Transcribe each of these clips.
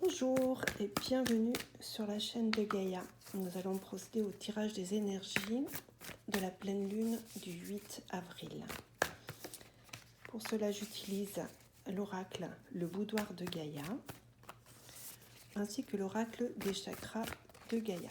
Bonjour et bienvenue sur la chaîne de Gaïa. Nous allons procéder au tirage des énergies de la pleine lune du 8 avril. Pour cela, j'utilise l'oracle Le Boudoir de Gaïa ainsi que l'oracle des chakras de Gaïa.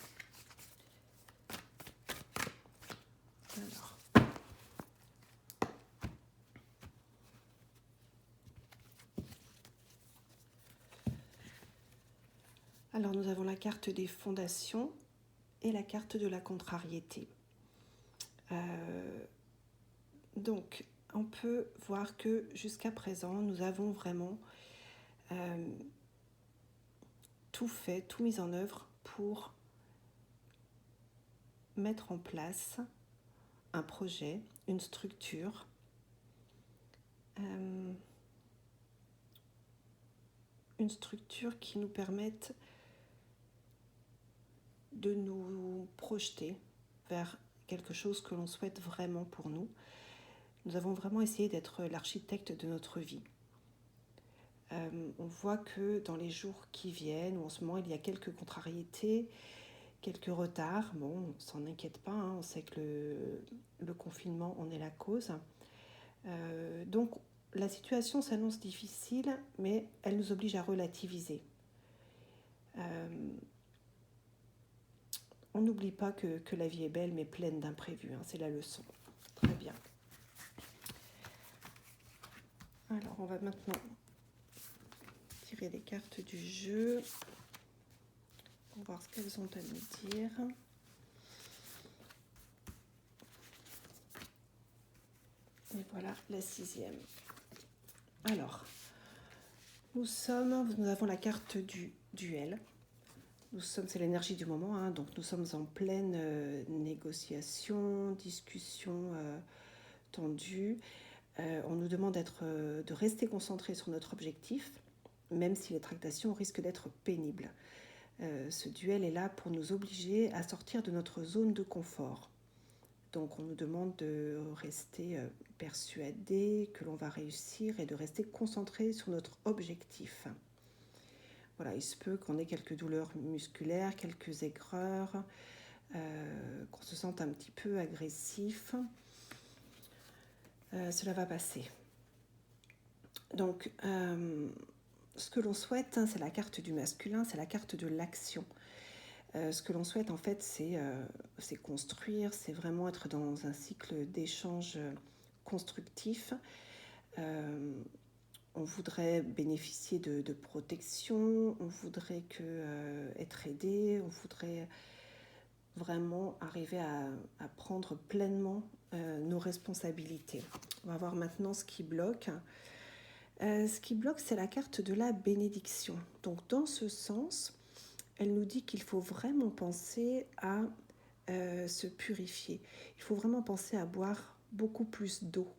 Alors, nous avons la carte des fondations et la carte de la contrariété. Donc, on peut voir que jusqu'à présent, nous avons vraiment tout fait, tout mis en œuvre pour mettre en place un projet, une structure, qui nous permette de nous projeter vers quelque chose que l'on souhaite vraiment pour nous. Nous avons vraiment essayé d'être l'architecte de notre vie. On voit que dans les jours qui viennent, ou en ce moment il y a quelques contrariétés, quelques retards, bon, on ne s'en inquiète pas, hein, on sait que le confinement en est la cause. Donc la situation s'annonce difficile, mais elle nous oblige à relativiser. On n'oublie pas que la vie est belle, mais pleine d'imprévus, hein, c'est la leçon. Très bien. Alors, on va maintenant tirer les cartes du jeu pour voir ce qu'elles ont à nous dire. Et voilà la 6e. Alors, nous avons la carte du duel. C'est l'énergie du moment, hein, donc nous sommes en pleine négociation, discussion tendue. On nous demande de rester concentré sur notre objectif, même si les tractations risquent d'être pénibles. Ce duel est là pour nous obliger à sortir de notre zone de confort. Donc on nous demande de rester persuadé que l'on va réussir et de rester concentré sur notre objectif. Voilà, il se peut qu'on ait quelques douleurs musculaires, quelques aigreurs, qu'on se sente un petit peu agressif. Cela va passer. Donc, ce que l'on souhaite, hein, c'est la carte du masculin, c'est la carte de l'action. Ce que l'on souhaite, en fait, c'est construire, c'est vraiment être dans un cycle d'échange constructif. On voudrait bénéficier de protection, on voudrait être aidé, on voudrait vraiment arriver à prendre pleinement nos responsabilités. On va voir maintenant ce qui bloque. Ce qui bloque, c'est la carte de la bénédiction. Donc dans ce sens, elle nous dit qu'il faut vraiment penser à se purifier. Il faut vraiment penser à boire beaucoup plus d'eau.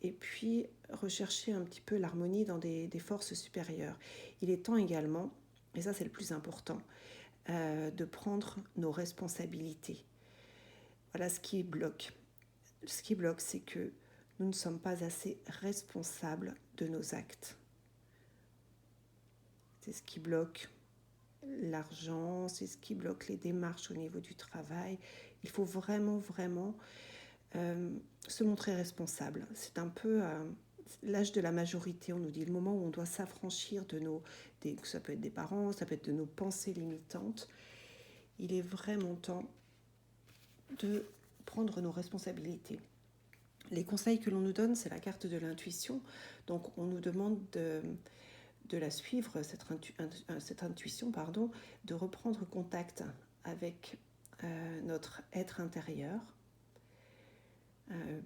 Et puis rechercher un petit peu l'harmonie dans des forces supérieures. Il est temps également, et ça c'est le plus important, de prendre nos responsabilités. Voilà ce qui bloque. Ce qui bloque, c'est que nous ne sommes pas assez responsables de nos actes. C'est ce qui bloque l'argent, c'est ce qui bloque les démarches au niveau du travail. Il faut vraiment se montrer responsable. C'est un peu l'âge de la majorité, on nous dit, le moment où on doit s'affranchir ça peut être des parents, ça peut être de nos pensées limitantes. Il est vraiment temps de prendre nos responsabilités. Les conseils que l'on nous donne, c'est la carte de l'intuition. Donc on nous demande de la suivre, cette intuition, de reprendre contact avec notre être intérieur,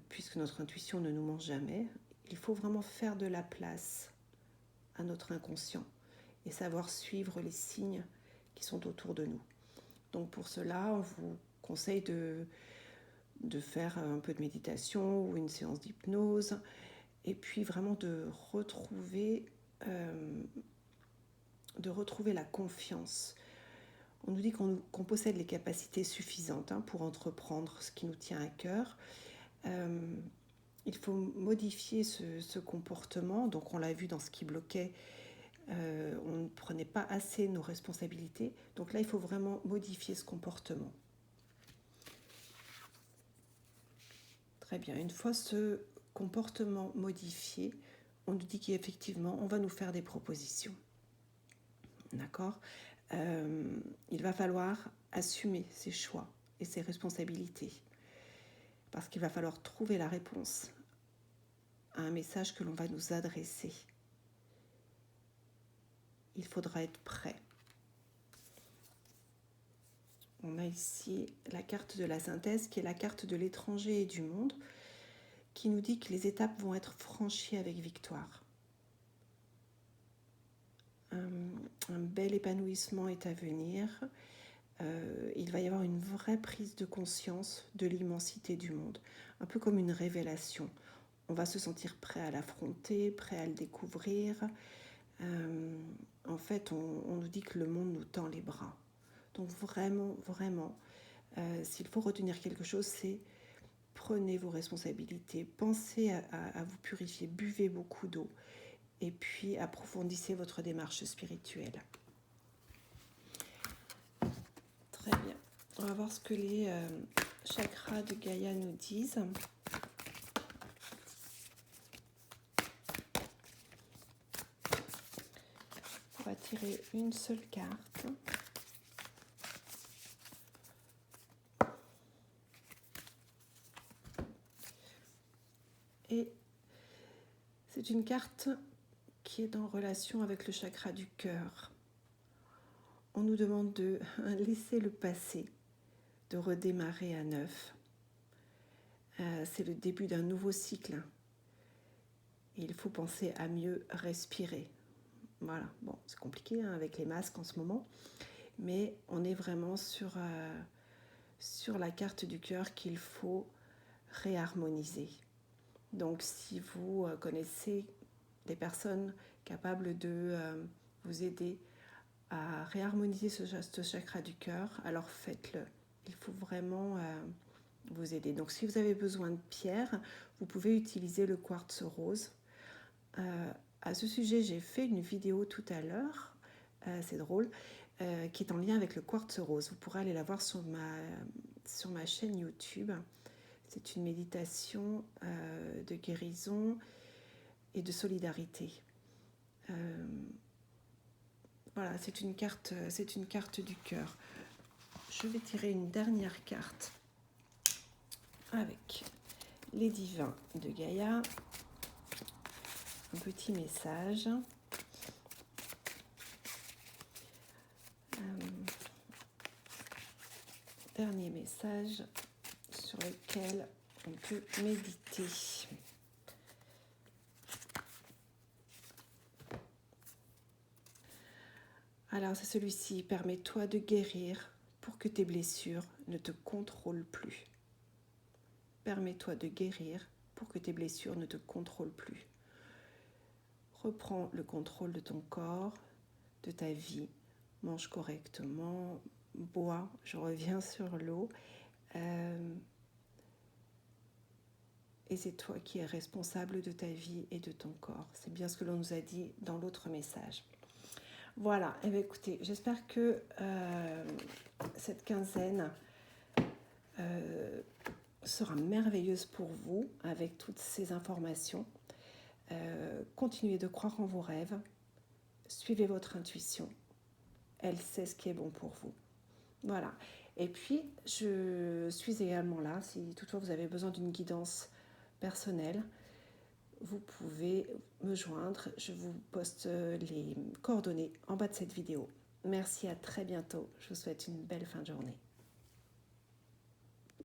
puisque notre intuition ne nous ment jamais. Il faut vraiment faire de la place à notre inconscient et savoir suivre les signes qui sont autour de nous. Donc pour cela, on vous conseille de faire un peu de méditation ou une séance d'hypnose et puis vraiment de retrouver la confiance. On nous dit qu'on possède les capacités suffisantes pour entreprendre ce qui nous tient à cœur. Il faut modifier ce comportement. Donc on l'a vu dans ce qui bloquait on ne prenait pas assez nos responsabilités. Donc là, il faut vraiment modifier ce comportement. Très bien. Une fois ce comportement modifié, on nous dit qu'effectivement, on va nous faire des propositions. D'accord ? Il va falloir assumer ses choix et ses responsabilités. Parce qu'il va falloir trouver la réponse à un message que l'on va nous adresser. Il faudra être prêt. On a ici la carte de la synthèse qui est la carte de l'étranger et du monde qui nous dit que les étapes vont être franchies avec victoire. Un bel épanouissement est à venir. Il va y avoir une vraie prise de conscience de l'immensité du monde, un peu comme une révélation. On va se sentir prêt à l'affronter, prêt à le découvrir. En fait, on nous dit que le monde nous tend les bras. Donc vraiment, s'il faut retenir quelque chose, c'est prenez vos responsabilités, pensez à vous purifier, buvez beaucoup d'eau et puis approfondissez votre démarche spirituelle. Très bien. On va voir ce que les chakras de Gaïa nous disent. On va tirer une seule carte. Et c'est une carte qui est en relation avec le chakra du cœur. On nous demande de laisser le passé, de redémarrer à neuf. C'est le début d'un nouveau cycle. Et il faut penser à mieux respirer. Voilà, bon, c'est compliqué avec les masques en ce moment, mais on est vraiment sur la carte du cœur qu'il faut réharmoniser. Donc si vous connaissez des personnes capables de vous aider à réharmoniser ce chakra du cœur, alors faites-le. Il faut vraiment vous aider. Donc si vous avez besoin de pierres, vous pouvez utiliser le quartz rose. À ce sujet, j'ai fait une vidéo tout à l'heure, c'est drôle, qui est en lien avec le quartz rose. Vous pourrez aller la voir sur ma chaîne YouTube. C'est une méditation de guérison et de solidarité. Voilà, c'est une carte du cœur. Je vais tirer une dernière carte avec les divins de Gaïa. Un petit message. Dernier message sur lequel on peut méditer. Alors c'est celui-ci. Permets-toi de guérir pour que tes blessures ne te contrôlent plus. Permets-toi de guérir pour que tes blessures ne te contrôlent plus. Reprends le contrôle de ton corps, de ta vie. Mange correctement, bois, je reviens sur l'eau. Et c'est toi qui es responsable de ta vie et de ton corps. C'est bien ce que l'on nous a dit dans l'autre message. Voilà, et bien écoutez, j'espère que cette quinzaine sera merveilleuse pour vous avec toutes ces informations. Continuez de croire en vos rêves, suivez votre intuition, elle sait ce qui est bon pour vous. Voilà, et puis je suis également là, si toutefois vous avez besoin d'une guidance personnelle, vous pouvez me joindre, je vous poste les coordonnées en bas de cette vidéo. Merci, à très bientôt, je vous souhaite une belle fin de journée.